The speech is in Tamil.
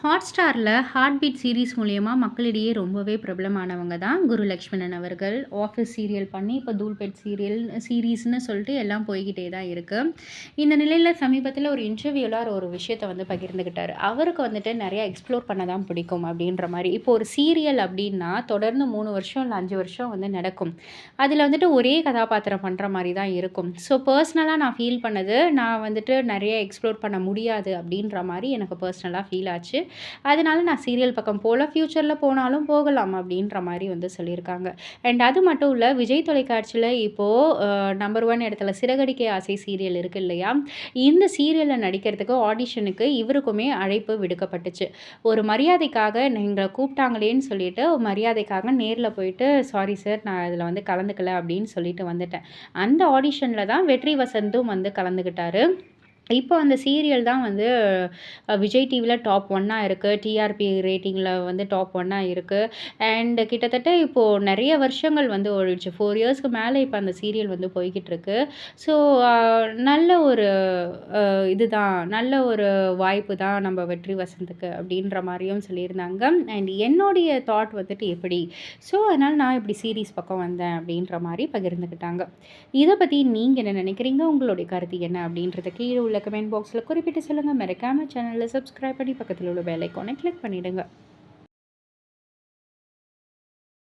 ஹாட்ஸ்டாரில் ஹார்ட் பீட் சீரிஸ் மூலியமா மக்களிடையே ரொம்பவே பிரபலமானவங்க தான் குரு லக்ஷ்மணன் அவர்கள். ஆஃபீஸ் சீரியல் பண்ணி இப்போ தூள்பெட் சீரீஸ்னு சொல்லிட்டு எல்லாம் போய்கிட்டே தான் இருக்குது. இந்த நிலையில் சமீபத்தில் ஒரு இன்டர்வியூவில் ஒரு விஷயத்தை வந்து பகிர்ந்துக்கிட்டார். அவருக்கு வந்துட்டு நிறையா எக்ஸ்ப்ளோர் பண்ண தான் பிடிக்கும் அப்படின்ற மாதிரி. இப்போ ஒரு சீரியல் அப்படின்னா தொடர்ந்து 3 வருஷம் இல்லை 5 வருஷம் வந்து நடக்கும். அதில் வந்துட்டு ஒரே கதாபாத்திரம் பண்ணுற மாதிரி தான் இருக்கும். ஸோ பர்சனலாக நான் ஃபீல் பண்ணது, நான் வந்துட்டு நிறைய எக்ஸ்ப்ளோர் பண்ண முடியாது அப்படின்ற மாதிரி எனக்கு பர்சனலாக ஃபீல் ஆச்சு. அதனால நான் சீரியல் பக்கம் போல, ஃப்யூச்சரில் போனாலும் போகலாம் அப்படின்ற மாதிரி வந்து சொல்லியிருக்காங்க. அண்ட் அது மட்டும் இல்லை, விஜய் தொலைக்காட்சியில் இப்போது நம்பர் 1 இடத்துல சிறகடிக்க ஆசை சீரியல் இருக்குது இல்லையா? இந்த சீரியலில் நடிக்கிறதுக்கு ஆடிஷனுக்கு இவருக்குமே அழைப்பு விடுக்கப்பட்டுச்சு. ஒரு மரியாதைக்காக எங்களை கூப்பிட்டாங்களேன்னு சொல்லிட்டு மரியாதைக்காக நேரில் போயிட்டு, சாரி சார் நான் இதில் வந்து கலந்துக்கல அப்படின்னு சொல்லிட்டு வந்துட்டேன். அந்த ஆடிஷனில் தான் வெற்றி வசந்தும் வந்து கலந்துக்கிட்டாரு. இப்போ அந்த சீரியல் தான் வந்து விஜய் டிவியில் டாப் 1 இருக்குது. டிஆர்பி ரேட்டிங்கில் வந்து டாப் 1 இருக்குது. அண்ட் கிட்டத்தட்ட இப்போது நிறைய வருஷங்கள் வந்து ஓடிடுச்சு. 4 இயர்ஸ்க்கு மேலே இப்போ அந்த சீரியல் வந்து போய்கிட்டு இருக்கு. ஸோ நல்ல ஒரு இதுதான், நல்ல ஒரு வாய்ப்பு தான் நம்ம வெற்றி வசந்துக்கு அப்படின்ற மாதிரியும் சொல்லியிருந்தாங்க. அண்ட் என்னுடைய தாட் வந்துட்டு எப்படி, ஸோ அதனால் நான் இப்படி சீரீஸ் பக்கம் வந்தேன் அப்படின்ற மாதிரி பகிர்ந்துக்கிட்டாங்க. இதை பற்றி நீங்கள் என்ன நினைக்கிறீங்க? உங்களுடைய கருத்து என்ன அப்படின்றத கீழே உள்ள கமெண்ட் பாக்ஸில் குறிப்பிட்டு சொல்லுங்கள். மறக்காமல் சேனலில் சப்ஸ்கிரைப் பண்ணி பக்கத்தில் உள்ள பெல் ஐக்கானை கிளிக் பண்ணிவிடுங்க.